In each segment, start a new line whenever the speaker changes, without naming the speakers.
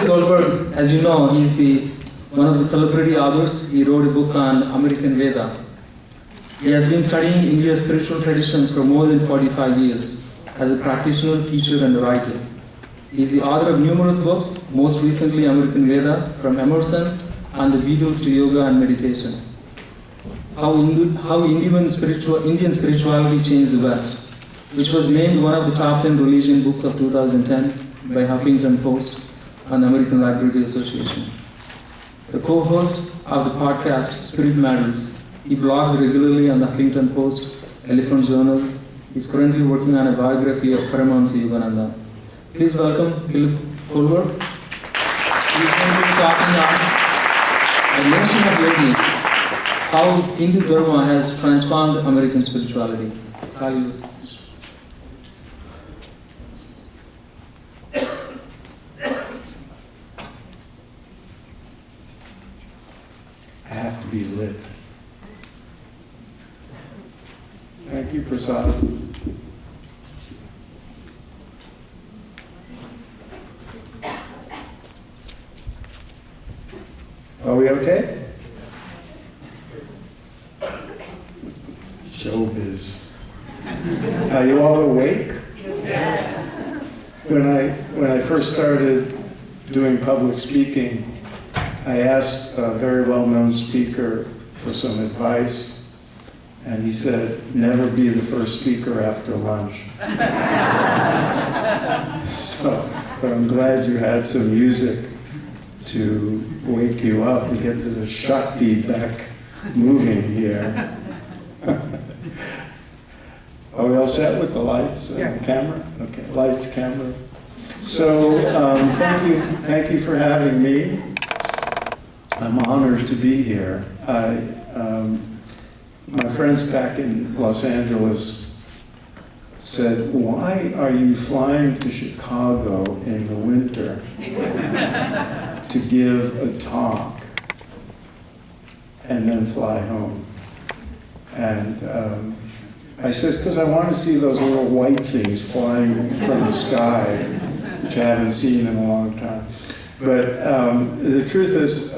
Swami Goldberg, as you know, he's one of the celebrity authors. He wrote a book on American Veda. He has been studying India's spiritual traditions for more than 45 years as a practitioner, teacher, and writer. He is the author of numerous books, most recently American Veda, From Emerson and the Beatles to Yoga and Meditation. How Indian spirituality changed the West, which was named one of the top 10 religion books of 2010 by Huffington Post and the American Library Association. The co-host of the podcast Spirit Matters. He blogs regularly on the Huffington Post, Elephant Journal. He's currently working on a biography of Paramahansa Yogananda. Please welcome Philip Goldberg. He's going to be talking on a notion of Yogis, how Hindu Dharma has transformed American spirituality. Silence.
I have to be lit. Thank you, Prasad. Are we okay? Showbiz. Are you all awake?
Yes.
When I first started doing public speaking, I asked a very well-known speaker for some advice, and he said, never be the first speaker after lunch. But I'm glad you had some music to wake you up and get the Shakti back moving here. Are we all set with the lights and camera? Okay, lights, camera. So thank you for having me. I'm honored to be here. My friends back in Los Angeles said, why are you flying to Chicago in the winter to give a talk and then fly home? And I said, because I want to see those little white things flying from the sky, which I haven't seen in a long time. But the truth is,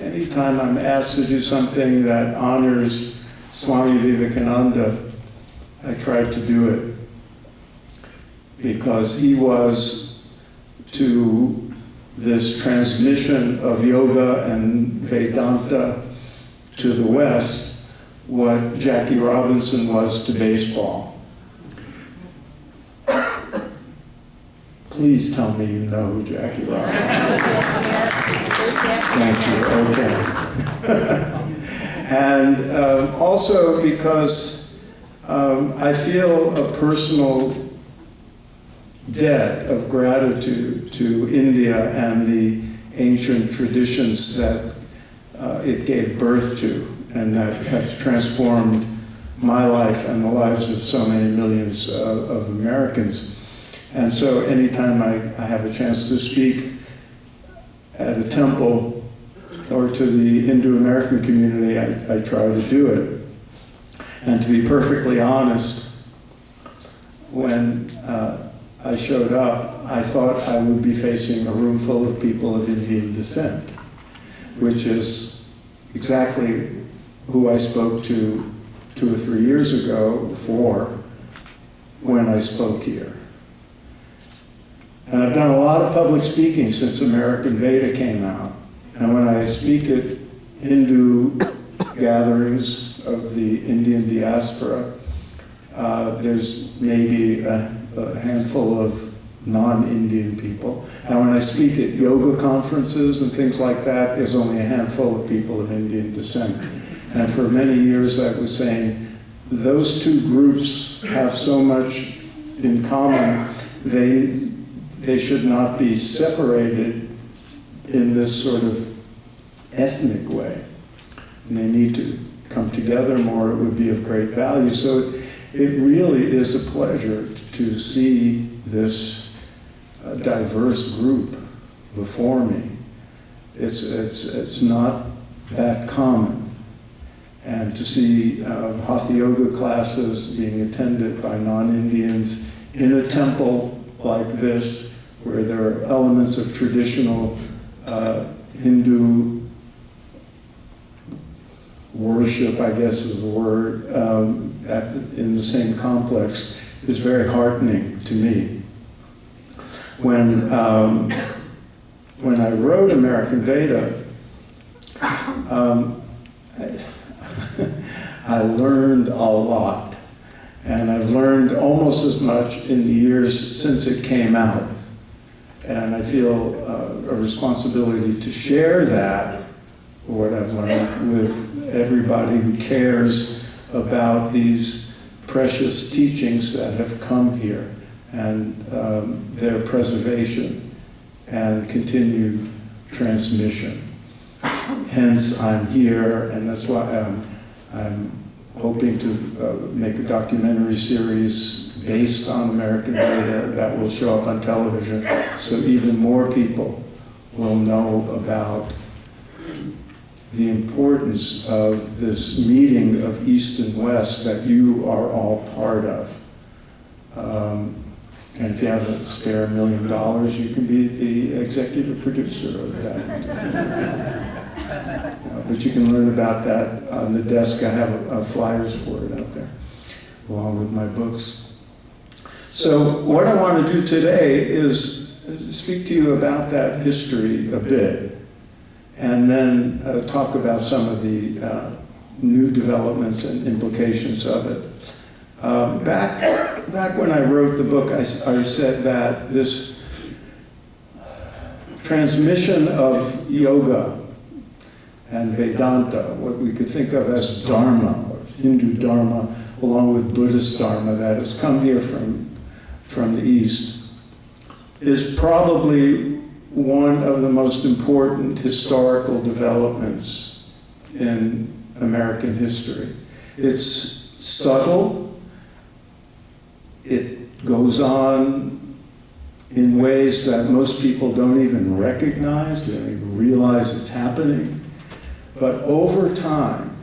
anytime I'm asked to do something that honors Swami Vivekananda, I tried to do it. Because he was to this transmission of yoga and Vedanta to the West what Jackie Robinson was to baseball. Please tell me you know who Jackie Robinson is. Thank you, okay. And also because I feel a personal debt of gratitude to India and the ancient traditions that it gave birth to and that have transformed my life and the lives of so many millions of Americans. And so anytime I have a chance to speak at a temple or to the Hindu American community, I try to do it. And to be perfectly honest, when I showed up, I thought I would be facing a room full of people of Indian descent, which is exactly who I spoke to 2 or 3 years ago before when I spoke here. And I've done a lot of public speaking since American Veda came out. And when I speak at Hindu gatherings of the Indian diaspora, there's maybe a handful of non-Indian people. And when I speak at yoga conferences and things like that, there's only a handful of people of Indian descent. And for many years I was saying, those two groups have so much in common, they should not be separated in this sort of ethnic way. And they need to come together more, it would be of great value. So it really is a pleasure to see this diverse group before me. It's not that common. And to see Hatha Yoga classes being attended by non-Indians in a temple like this where there are elements of traditional Hindu worship, I guess is the word, in the same complex, is very heartening to me. When I wrote American Veda, I learned a lot. And I've learned almost as much in the years since it came out. And I feel a responsibility to share that, what I've learned, with everybody who cares about these precious teachings that have come here and their preservation and continued transmission. Hence, I'm here, and that's why I'm hoping to make a documentary series based on American Veda that will show up on television, so even more people will know about the importance of this meeting of East and West that you are all part of. And if you have a spare $1 million, you can be the executive producer of that. But you can learn about that on the desk. I have flyers for it out there, along with my books. So what I want to do today is speak to you about that history a bit, and then talk about some of the new developments and implications of it. Back when I wrote the book, I said that this transmission of yoga and Vedanta, what we could think of as Dharma, or Hindu Dharma, along with Buddhist Dharma that has come here from the East, is probably one of the most important historical developments in American history. It's subtle. It goes on in ways that most people don't even recognize. They don't even realize it's happening. But over time,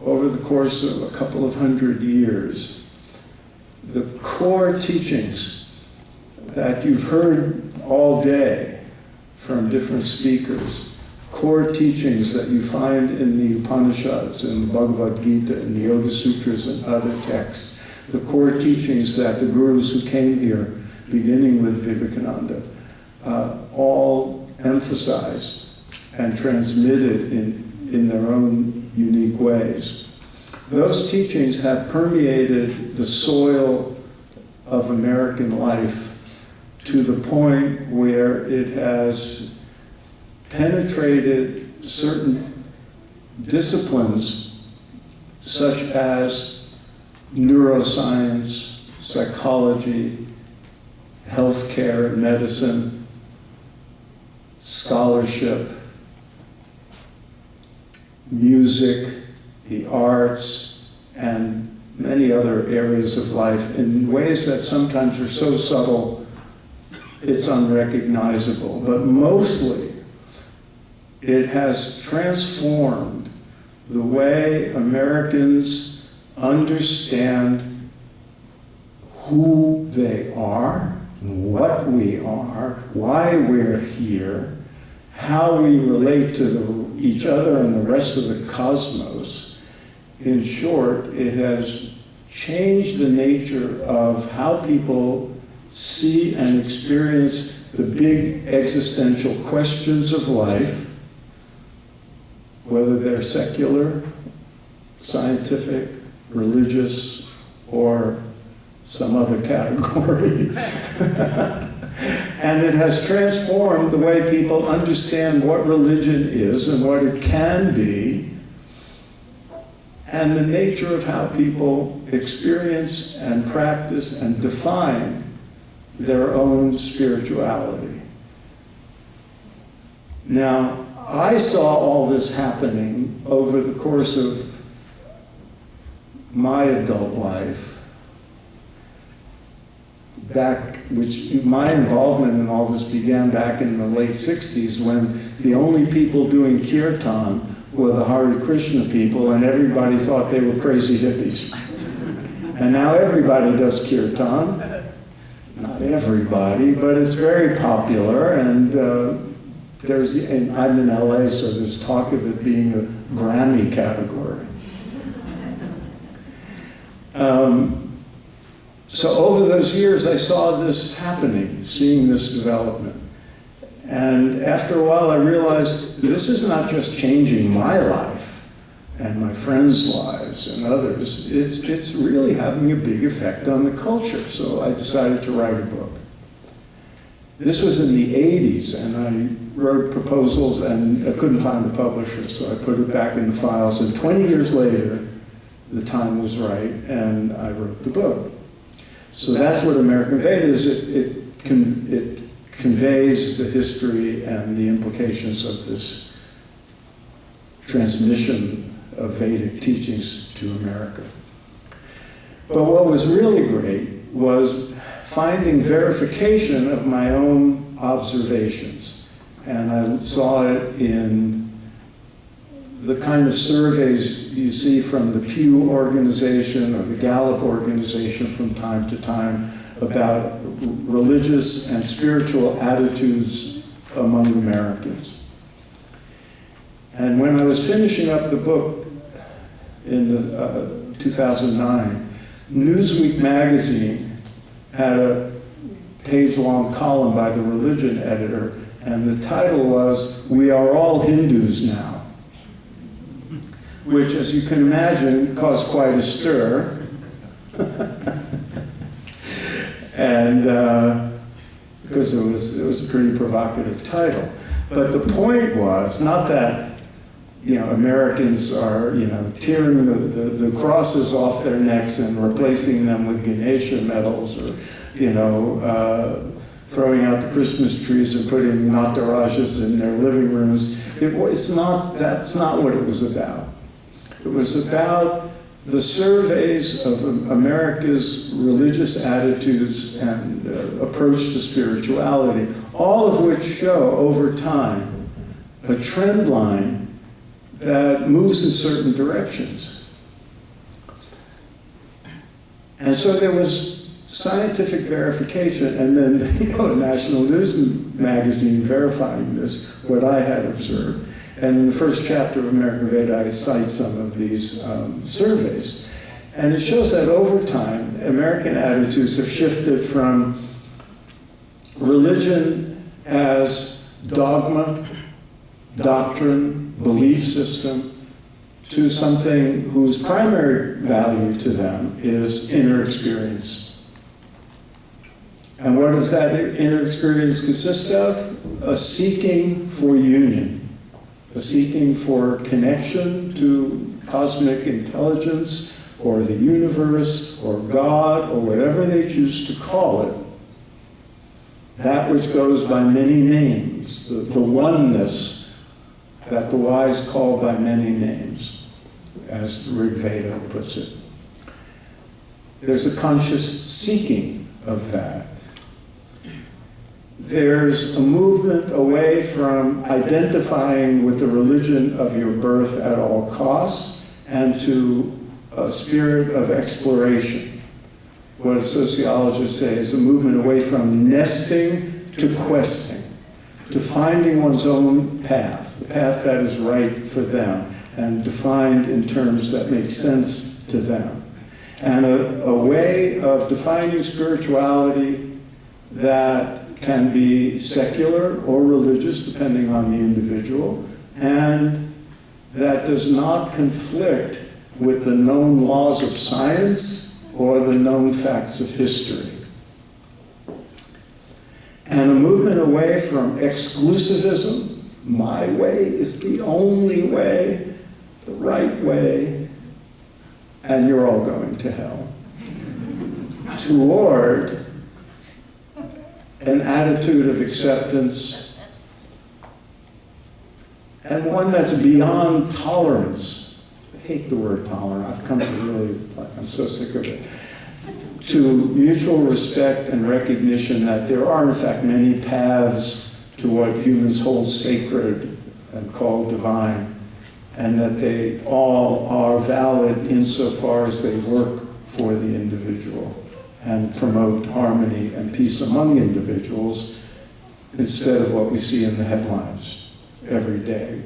over the course of a couple of 100 years, the core teachings that you've heard all day from different speakers, core teachings that you find in the Upanishads, in the Bhagavad Gita, in the Yoga Sutras and other texts, the core teachings that the gurus who came here, beginning with Vivekananda, all emphasized and transmitted in their own unique ways. Those teachings have permeated the soil of American life to the point where it has penetrated certain disciplines such as neuroscience, psychology, healthcare, medicine, scholarship, music, the arts, and many other areas of life in ways that sometimes are so subtle it's unrecognizable. But mostly, it has transformed the way Americans understand who they are, what we are, why we're here, how we relate to each other and the rest of the cosmos. In short, it has changed the nature of how people see and experience the big existential questions of life, whether they're secular, scientific, religious, or some other category. And it has transformed the way people understand what religion is and what it can be, and the nature of how people experience and practice and define their own spirituality. Now, I saw all this happening over the course of my adult life, my involvement in all this began back in the late 60s, when the only people doing kirtan were the Hare Krishna people, and everybody thought they were crazy hippies. And now everybody does kirtan. not everybody, but it's very popular, and I'm in LA, so there's talk of it being a Grammy category. So over those years, I saw this happening, seeing this development. And after a while, I realized this is not just changing my life and my friends' lives and others. It's really having a big effect on the culture. So I decided to write a book. This was in the 80s, and I wrote proposals, and I couldn't find a publisher, so I put it back in the files. And 20 years later, the time was right, and I wrote the book. So that's what American Veda is. It conveys the history and the implications of this transmission of Vedic teachings to America. But what was really great was finding verification of my own observations. And I saw it in the kind of surveys you see from the Pew organization or the Gallup organization from time to time about religious and spiritual attitudes among Americans. And when I was finishing up the book in 2009, Newsweek magazine had a page-long column by the religion editor, and the title was, "We Are All Hindus Now," which, as you can imagine, caused quite a stir. And because it was a pretty provocative title. But the point was not that, Americans are, tearing the crosses off their necks and replacing them with Ganesha medals, or, throwing out the Christmas trees and putting natarajas in their living rooms. That's not what it was about. It was about the surveys of America's religious attitudes and approach to spirituality, all of which show over time a trend line that moves in certain directions. And so there was scientific verification, and then a national news magazine verifying this, what I had observed. And in the first chapter of American Veda, I cite some of these surveys. And it shows that over time, American attitudes have shifted from religion as dogma, doctrine, belief system, to something whose primary value to them is inner experience. And what does that inner experience consist of? A seeking for union. A seeking for connection to cosmic intelligence, or the universe, or God, or whatever they choose to call it. That which goes by many names, the oneness that the wise call by many names, as the Rig Veda puts it. There's a conscious seeking of that. There's a movement away from identifying with the religion of your birth at all costs, and to a spirit of exploration. What sociologists say is a movement away from nesting to questing, to finding one's own path, the path that is right for them, and defined in terms that make sense to them. And a way of defining spirituality that can be secular or religious, depending on the individual, and that does not conflict with the known laws of science or the known facts of history. And a movement away from exclusivism, my way is the only way, the right way, and you're all going to hell, toward an attitude of acceptance, and one that's beyond tolerance. I hate the word tolerant. I've come to really, I'm so sick of it. To mutual respect and recognition that there are, in fact, many paths to what humans hold sacred and call divine, and that they all are valid insofar as they work for the individual and promote harmony and peace among individuals instead of what we see in the headlines every day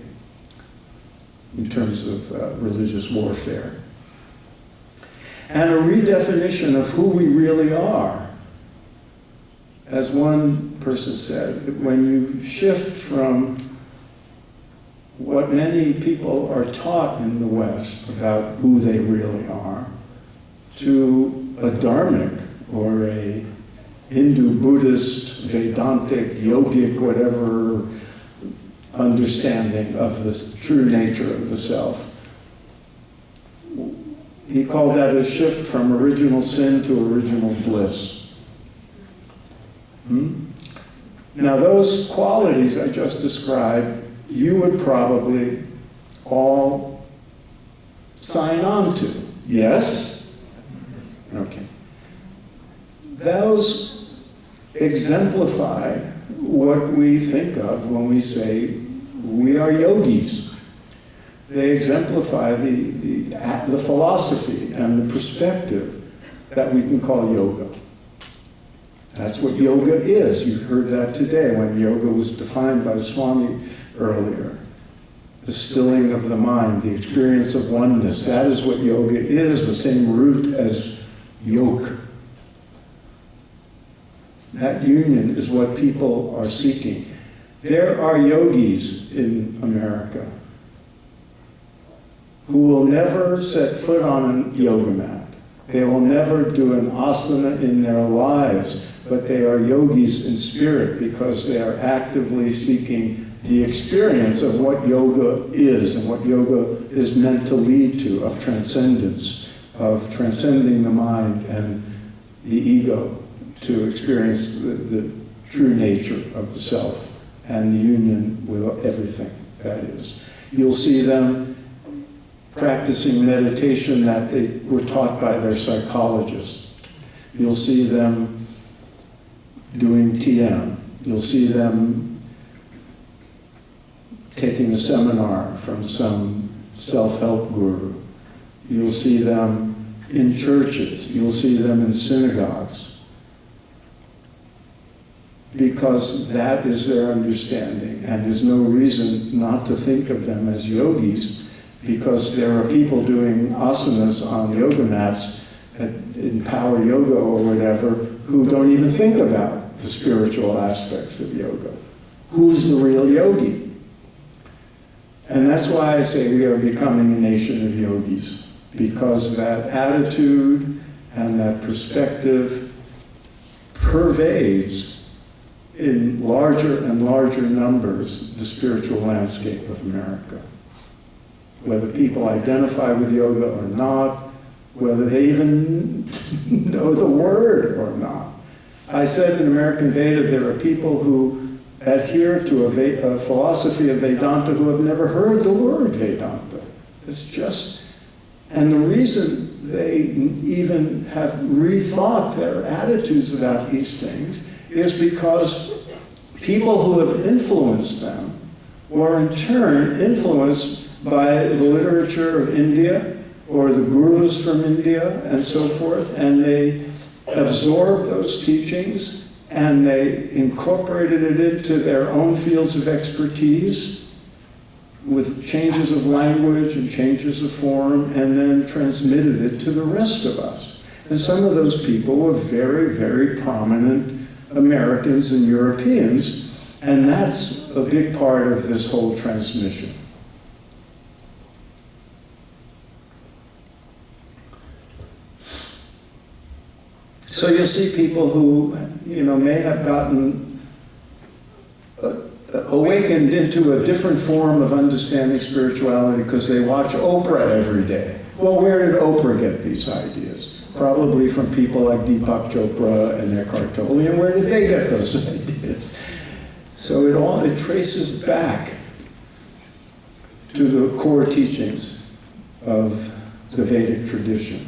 in terms of religious warfare. And a redefinition of who we really are. As one person said, when you shift from what many people are taught in the West about who they really are to a dharmic or a Hindu, Buddhist, Vedantic, yogic, whatever understanding of the true nature of the self. He called that a shift from original sin to original bliss. Now those qualities I just described, you would probably all sign on to. Yes? Okay. Those exemplify what we think of when we say we are yogis. They exemplify the philosophy and the perspective that we can call yoga. That's what yoga is. You heard that today when yoga was defined by Swami earlier. The stilling of the mind, the experience of oneness. That is what yoga is, the same root as yoke. That union is what people are seeking. There are yogis in America who will never set foot on a yoga mat. They will never do an asana in their lives, but they are yogis in spirit because they are actively seeking the experience of what yoga is and what yoga is meant to lead to, of transcendence, of transcending the mind and the ego to experience the true nature of the self and the union with everything that is. You'll see them practicing meditation that they were taught by their psychologists. You'll see them doing TM. You'll see them taking a seminar from some self-help guru. You'll see them in churches. You'll see them in synagogues. Because that is their understanding, and there's no reason not to think of them as yogis, because there are people doing asanas on yoga mats in power yoga or whatever who don't even think about the spiritual aspects of yoga. Who's the real yogi? And that's why I say we are becoming a nation of yogis, because that attitude and that perspective pervades in larger and larger numbers the spiritual landscape of America. Whether people identify with yoga or not, whether they even know the word or not. I said in American Veda there are people who adhere to a philosophy of Vedanta who have never heard the word Vedanta. It's just, and the reason they even have rethought their attitudes about these things is because people who have influenced them were in turn influenced by the literature of India or the gurus from India and so forth, and they absorbed those teachings and they incorporated it into their own fields of expertise with changes of language and changes of form, and then transmitted it to the rest of us. And some of those people were very, very prominent Americans and Europeans, and that's a big part of this whole transmission. So you'll see people who, may have gotten awakened into a different form of understanding spirituality because they watch Oprah every day. Well, where did Oprah get these ideas? Probably from people like Deepak Chopra and Eckhart Tolle. And where did they get those ideas? So it traces back to the core teachings of the Vedic tradition.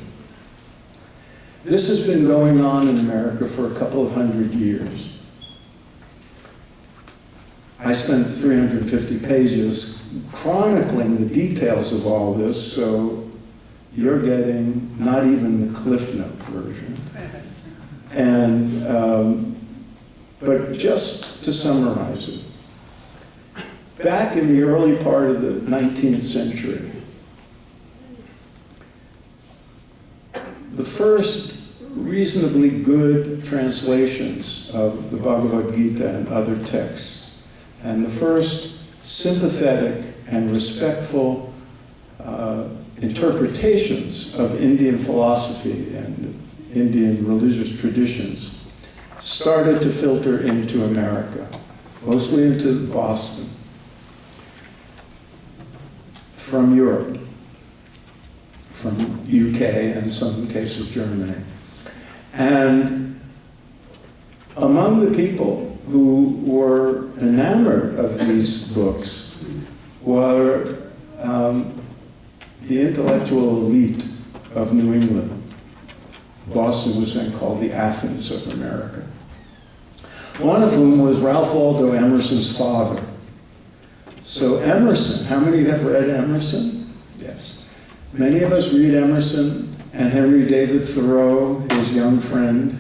This has been going on in America for a couple of hundred years. I spent 350 pages chronicling the details of all this, so you're getting not even the Cliff Note version. But just to summarize it, back in the early part of the 19th century, the first reasonably good translations of the Bhagavad Gita and other texts, and the first sympathetic and respectful interpretations of Indian philosophy and Indian religious traditions started to filter into America, mostly into Boston, from Europe, from UK and in some cases Germany. And among the people who were enamored of these books were the intellectual elite of New England. Boston was then called the Athens of America. One of whom was Ralph Waldo Emerson's father. So Emerson, how many have read Emerson? Yes. Many of us read Emerson and Henry David Thoreau, his young friend,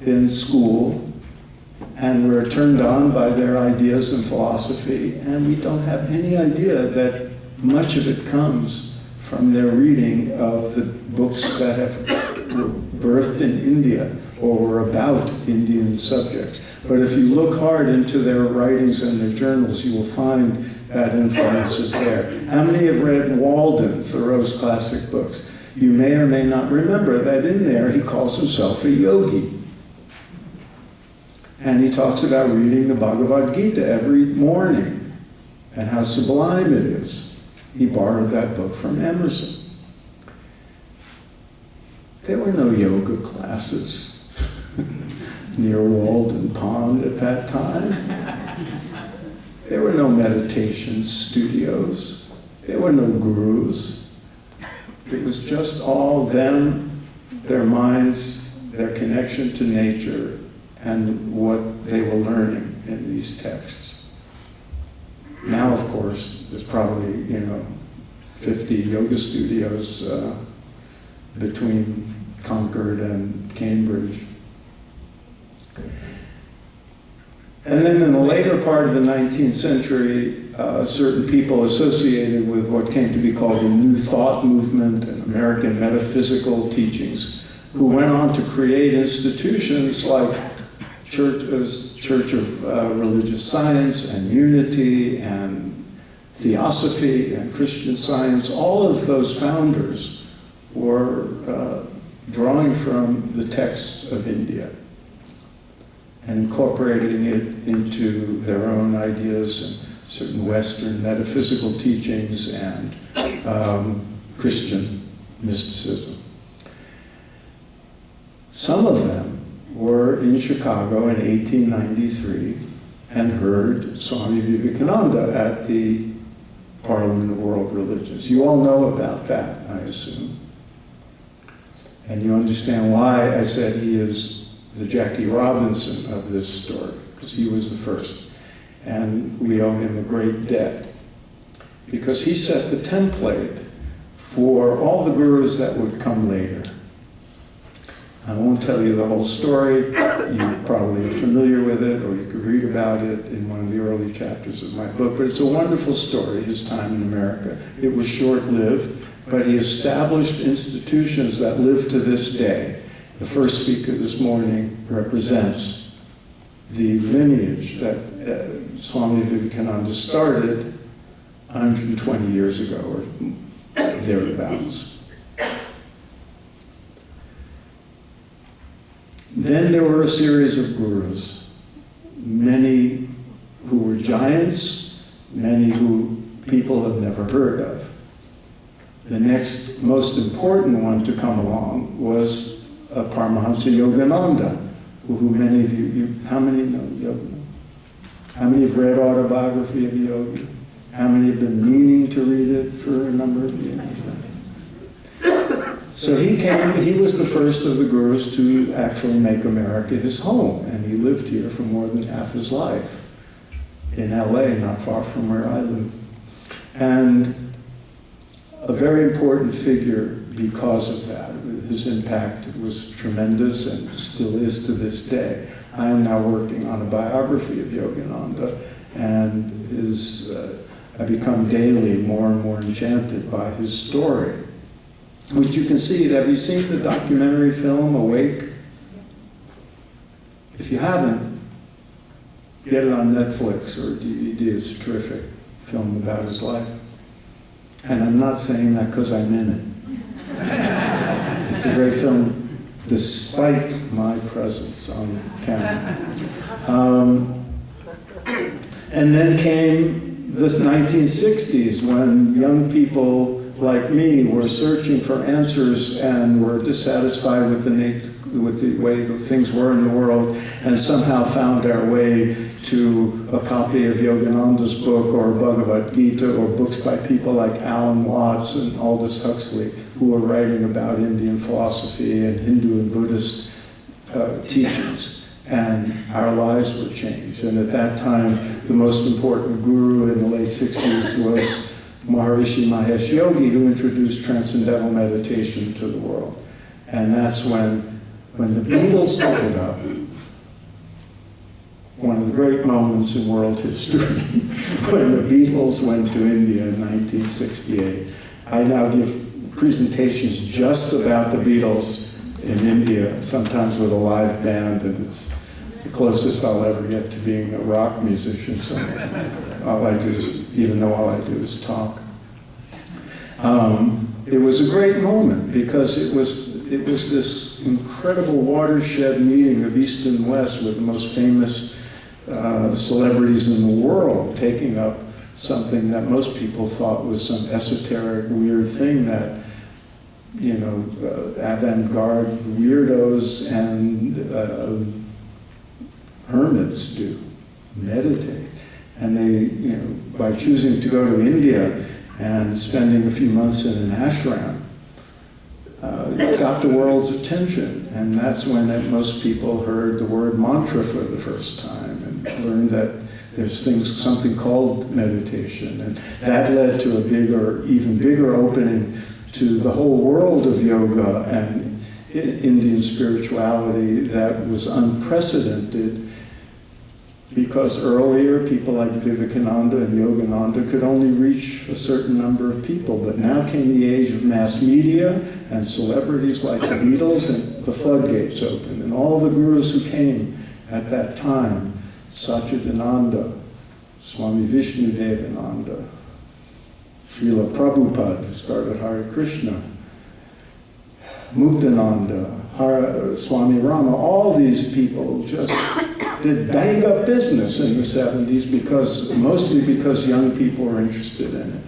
in school, and we're turned on by their ideas and philosophy, and we don't have any idea that much of it comes from their reading of the books that were birthed in India or were about Indian subjects. But if you look hard into their writings and their journals, you will find that influence is there. How many have read Walden, Thoreau's classic books? You may or may not remember that in there he calls himself a yogi. And he talks about reading the Bhagavad Gita every morning and how sublime it is. He borrowed that book from Emerson. There were no yoga classes near Walden Pond at that time. There were no meditation studios. There were no gurus. It was just all them, their minds, their connection to nature, and what they were learning in these texts. Now, of course, there's probably, 50 yoga studios between Concord and Cambridge. And then in the later part of the 19th century, certain people associated with what came to be called the New Thought movement and American metaphysical teachings, who went on to create institutions like Church of Religious Science and Unity and Theosophy and Christian Science. All of those founders were drawing from the texts of India and incorporating it into their own ideas and certain Western metaphysical teachings and Christian mysticism. Some of them were in Chicago in 1893 and heard Swami Vivekananda at the Parliament of World Religions. You all know about that, I assume. And you understand why I said he is the Jackie Robinson of this story, because he was the first. And we owe him a great debt, because he set the template for all the gurus that would come later. I won't tell you the whole story. You probably are familiar with it, or you could read about it in one of the early chapters of my book. But it's a wonderful story, his time in America. It was short-lived, but he established institutions that live to this day. The first speaker this morning represents the lineage that Swami Vivekananda started 120 years ago, or thereabouts. Then there were a series of gurus, many who were giants, many who people have never heard of. The next most important one to come along was Paramahansa Yogananda, who many of you, how many know Yogananda? How many have read Autobiography of a Yogi? How many have been meaning to read it for a number of years? So he was the first of the gurus to actually make America his home, and he lived here for more than half his life in LA, not far from where I live. And a very important figure because of that. His impact was tremendous and still is to this day. I am now working on a biography of Yogananda, and I become daily more and more enchanted by his story, which you can see. Have you seen the documentary film Awake? If you haven't, get it on Netflix or DVD. It's a terrific film about his life. And I'm not saying that because I'm in it. It's a great film, despite my presence on camera. And then came the 1960s, when young people like me were searching for answers and were dissatisfied with the way that things were in the world, and somehow found our way to a copy of Yogananda's book or Bhagavad Gita or books by people like Alan Watts and Aldous Huxley, who were writing about Indian philosophy and Hindu and Buddhist teachings. And our lives were changed. And at that time, the most important guru in the late 60s was Maharishi Mahesh Yogi, who introduced transcendental meditation to the world. And that's when the Beatles showed up, one of the great moments in world history, when the Beatles went to India in 1968. I now give presentations just about the Beatles in India, sometimes with a live band, and it's the closest I'll ever get to being a rock musician. So all I do is, even though all I do is talk. It was a great moment because it was this incredible watershed meeting of East and West with the most famous celebrities in the world taking up something that most people thought was some esoteric, weird thing that, you know, avant-garde weirdos and hermits do, meditate. And they, you know, by choosing to go to India and spending a few months in an ashram, got the world's attention. And that's when most people heard the word mantra for the first time and learned that there's something called meditation. And that led to a even bigger opening to the whole world of yoga and Indian spirituality that was unprecedented, because earlier people like Vivekananda and Yogananda could only reach a certain number of people. But now came the age of mass media and celebrities like the Beatles, and the floodgates opened. And all the gurus who came at that time, Satchidananda, Swami Vishnudevananda, Srila Prabhupada, who started Hare Krishna, Muktananda, Swami Rama, all these people just did bang up business in the 70s mostly because young people were interested in it.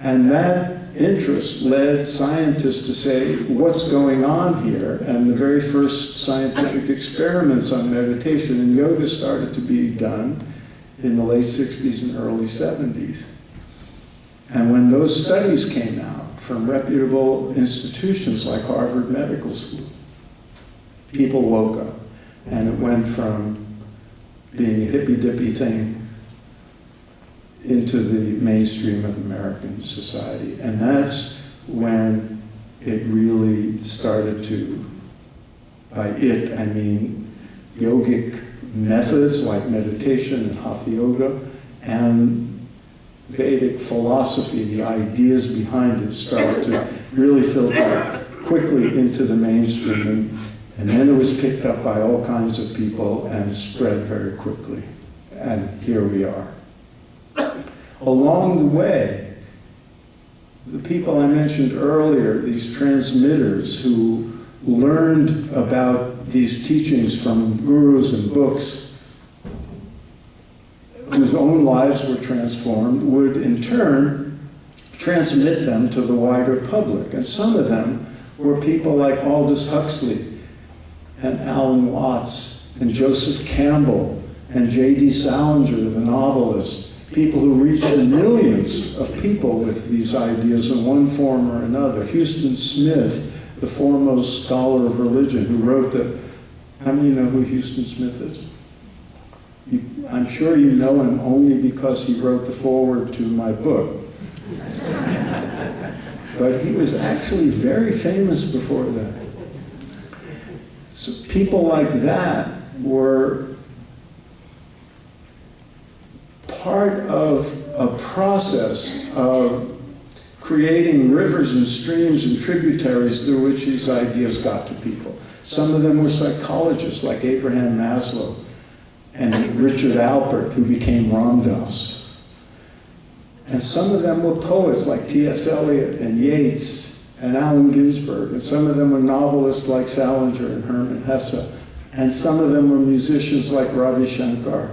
And that interest led scientists to say, what's going on here? And the very first scientific experiments on meditation and yoga started to be done in the late 60s and early 70s. And when those studies came out from reputable institutions like Harvard Medical School, people woke up. And it went from being a hippy-dippy thing into the mainstream of American society. And that's when it really started to, by it I mean yogic methods like meditation and hatha yoga, and Vedic philosophy, the ideas behind it, started to really filter quickly into the mainstream. And then it was picked up by all kinds of people and spread very quickly. And here we are. Along the way, the people I mentioned earlier, these transmitters who learned about these teachings from gurus and books, whose own lives were transformed, would in turn transmit them to the wider public. And some of them were people like Aldous Huxley, and Alan Watts, and Joseph Campbell, and J.D. Salinger, the novelist, people who reached millions of people with these ideas in one form or another. Houston Smith, the foremost scholar of religion, who wrote how many know who Houston Smith is? I'm sure you know him only because he wrote the foreword to my book. but he was actually very famous before that. So people like that were part of a process of creating rivers and streams and tributaries through which these ideas got to people. Some of them were psychologists like Abraham Maslow and Richard Alpert, who became Ram Dass. And some of them were poets like T.S. Eliot and Yeats and Allen Ginsberg. And some of them were novelists like Salinger and Hermann Hesse. And some of them were musicians like Ravi Shankar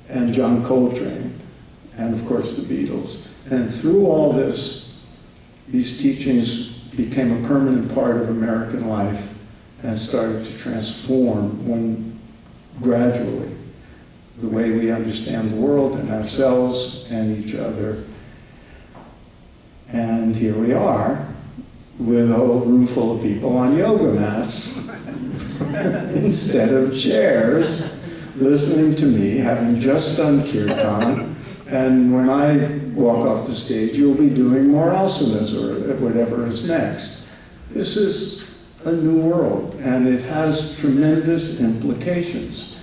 and John Coltrane, and of course the Beatles. And through all this, these teachings became a permanent part of American life and started to transform gradually the way we understand the world and ourselves and each other. And here we are with a whole room full of people on yoga mats instead of chairs, listening to me, having just done kirtan. And when I walk off the stage, you'll be doing more asanas or whatever is next. This is a new world, and it has tremendous implications.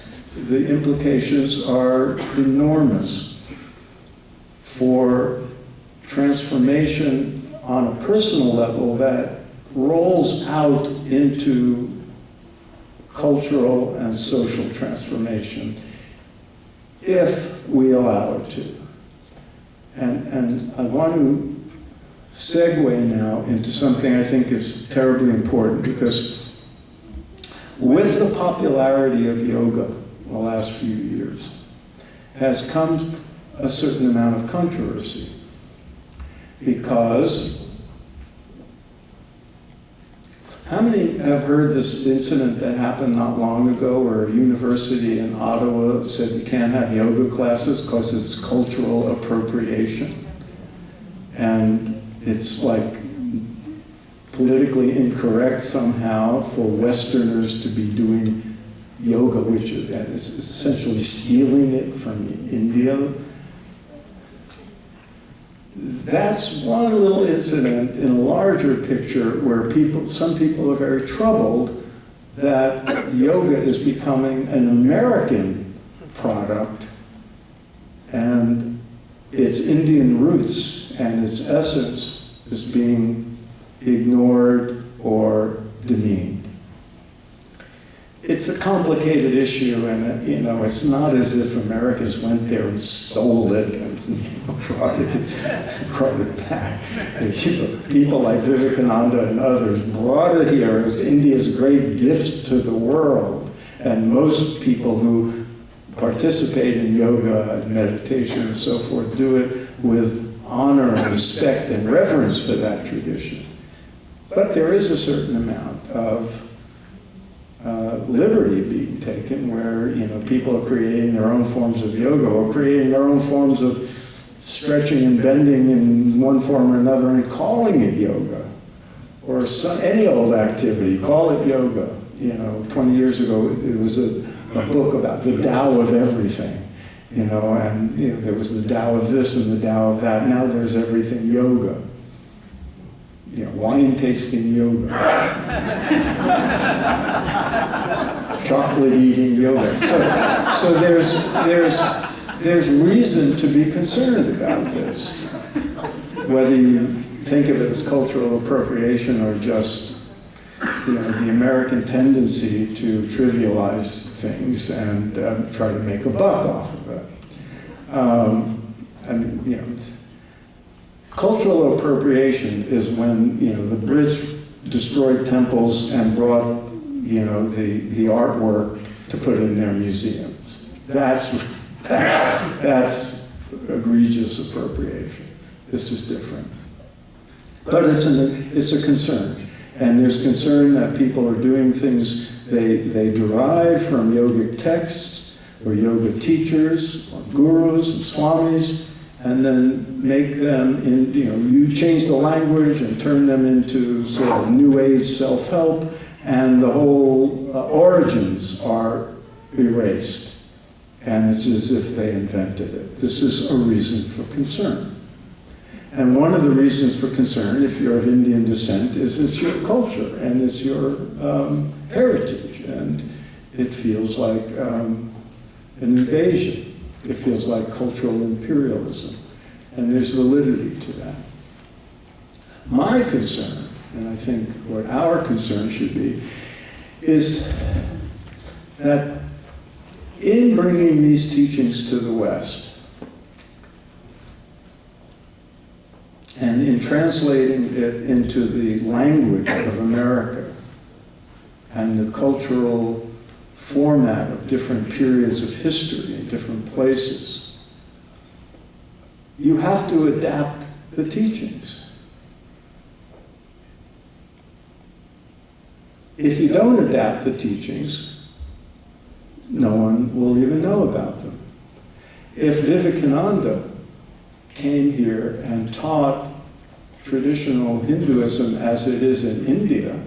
The implications are enormous for transformation on a personal level that rolls out into cultural and social transformation if we allow it to. And I want to segue now into something I think is terribly important, because with the popularity of yoga in the last few years has come a certain amount of controversy, because how many have heard this incident that happened not long ago where a university in Ottawa said you can't have yoga classes because it's cultural appropriation? And it's like politically incorrect somehow for Westerners to be doing yoga, which is essentially stealing it from India. That's one little incident in a larger picture where some people are very troubled that yoga is becoming an American product, and its Indian roots and its essence is being ignored or demeaned. It's a complicated issue, and it's not as if Americans went there and stole it and brought it back. People like Vivekananda and others brought it here as India's great gift to the world, and most people who participate in yoga and meditation and so forth do it with honor and respect and reverence for that tradition. But there is a certain amount of liberty being taken where people are creating their own forms of yoga or creating their own forms of stretching and bending in one form or another and calling it yoga, or any old activity, call it yoga. 20 years ago it was a book about the Tao of everything, and there was the Tao of this and the Tao of that. Now there's everything yoga. Wine tasting yoga, chocolate eating yoga. So there's reason to be concerned about this, whether you think of it as cultural appropriation or just the American tendency to trivialize things and try to make a buck off of it. Cultural appropriation is when the Brits destroyed temples and brought the artwork to put in their museums. That's egregious appropriation. This is different, but it's a concern, and there's concern that people are doing things they derive from yogic texts or yoga teachers or gurus and swamis, and then make them you change the language and turn them into sort of new age self-help, and the whole origins are erased, and it's as if they invented it. This is a reason for concern. And one of the reasons for concern, if you're of Indian descent, is it's your culture and it's your heritage, and it feels like an invasion. It feels like cultural imperialism, and there's validity to that. My concern, and I think what our concern should be, is that in bringing these teachings to the West, and in translating it into the language of America and the cultural format of different periods of history in different places, you have to adapt the teachings. If you don't adapt the teachings, no one will even know about them. If Vivekananda came here and taught traditional Hinduism as it is in India,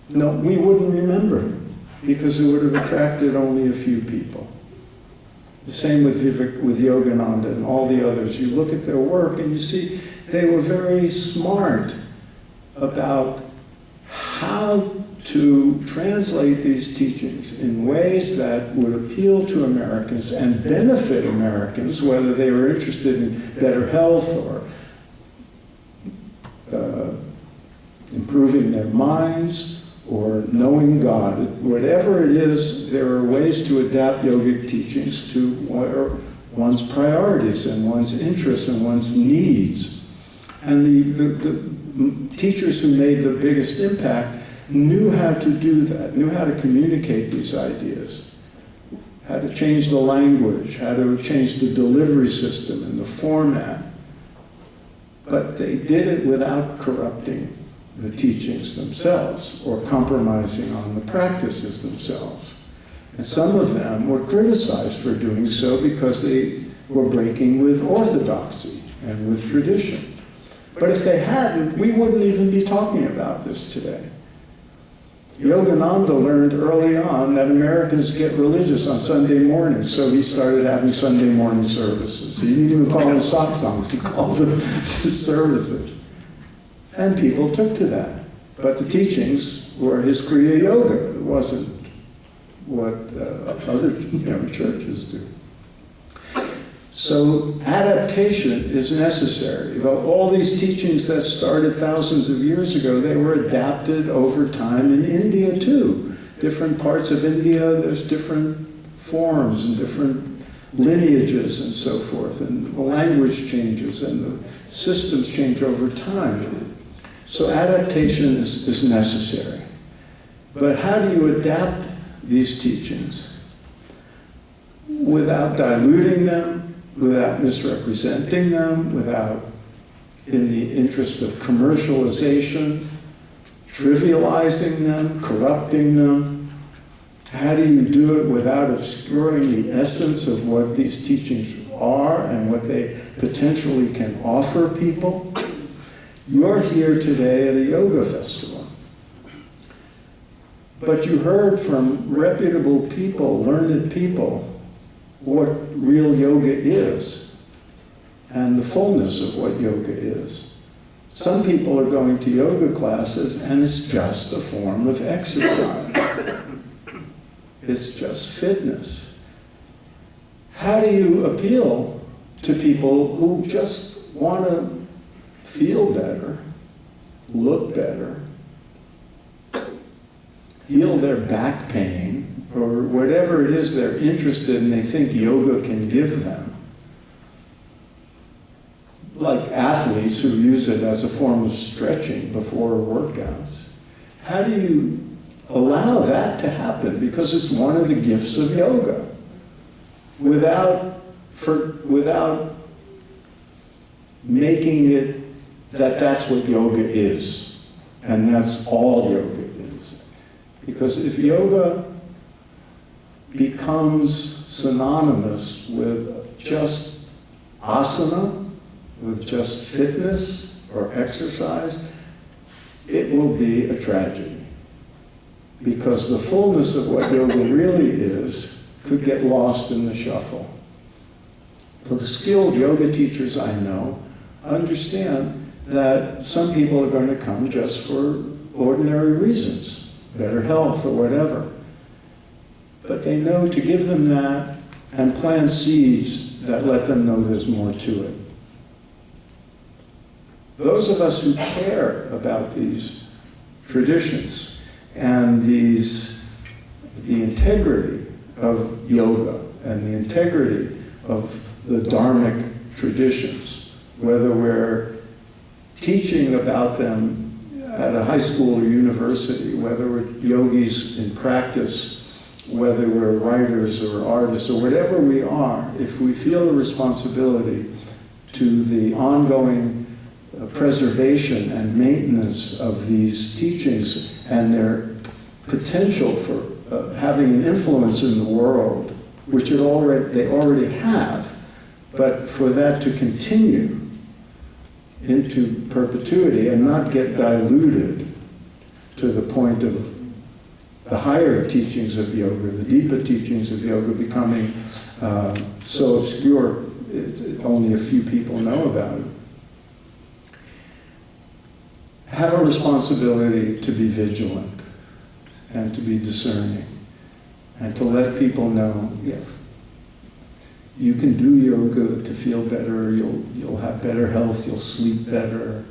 no, we wouldn't remember him because it would have attracted only a few people. The same with Yogananda and all the others. You look at their work and you see they were very smart about how to translate these teachings in ways that would appeal to Americans and benefit Americans, whether they were interested in better health or improving their minds or knowing God. Whatever it is, there are ways to adapt yogic teachings to one's priorities and one's interests and one's needs. And the teachers who made the biggest impact knew how to do that, knew how to communicate these ideas, how to change the language, how to change the delivery system and the format. But they did it without corrupting the teachings themselves or compromising on the practices themselves. And some of them were criticized for doing so because they were breaking with orthodoxy and with tradition. But if they hadn't, we wouldn't even be talking about this today. Yogananda learned early on that Americans get religious on Sunday mornings, so he started having Sunday morning services. He didn't even call them satsangs, he called them services. And people took to that. But the teachings were his Kriya Yoga. It wasn't what other churches do. So adaptation is necessary. Though all these teachings that started thousands of years ago, they were adapted over time in India too. Different parts of India, there's different forms and different lineages and so forth, and the language changes and the systems change over time. So adaptation is necessary. But how do you adapt these teachings without diluting them, without misrepresenting them, without, in the interest of commercialization, trivializing them, corrupting them? How do you do it without obscuring the essence of what these teachings are and what they potentially can offer people? You're here today at a yoga festival, but you heard from reputable people, learned people, what real yoga is and the fullness of what yoga is. Some people are going to yoga classes and it's just a form of exercise. It's just fitness. How do you appeal to people who just want to feel better, look better, heal their back pain, or whatever it is they're interested in, they think yoga can give them? Like athletes who use it as a form of stretching before workouts. How do you allow that to happen? Because it's one of the gifts of yoga. Without making it that that's what yoga is, and that's all yoga is. Because if yoga becomes synonymous with just asana, with just fitness or exercise, it will be a tragedy. Because the fullness of what yoga really is could get lost in the shuffle. The skilled yoga teachers I know understand that some people are going to come just for ordinary reasons, better health or whatever. But they know to give them that and plant seeds that let them know there's more to it. Those of us who care about these traditions and the integrity of yoga and the integrity of the Dharmic traditions, whether we're teaching about them at a high school or university, whether we're yogis in practice, whether we're writers or artists or whatever we are, if we feel a responsibility to the ongoing preservation and maintenance of these teachings and their potential for having an influence in the world, which they already have, but for that to continue into perpetuity and not get diluted to the point of the higher teachings of yoga, the deeper teachings of yoga becoming so obscure only a few people know about it. Have a responsibility to be vigilant and to be discerning and to let people know, yeah, you can do yoga to feel better, you'll have better health, you'll sleep better,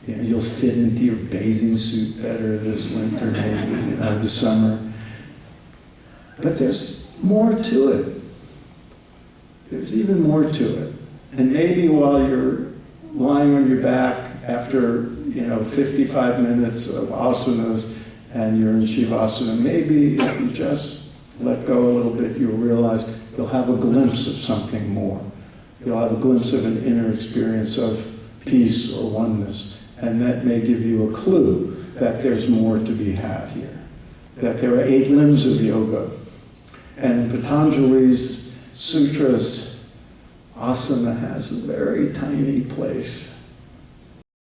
you know, you'll fit into your bathing suit better this winter, maybe, you know, this summer. But there's more to it. There's even more to it. And maybe while you're lying on your back after 55 minutes of asanas and you're in Shavasana, maybe if you just let go a little bit, you'll realize you'll have a glimpse of something more. You'll have a glimpse of an inner experience of peace or oneness, and that may give you a clue that there's more to be had here, that there are 8 limbs of yoga. And in Patanjali's sutras, asana has a very tiny place.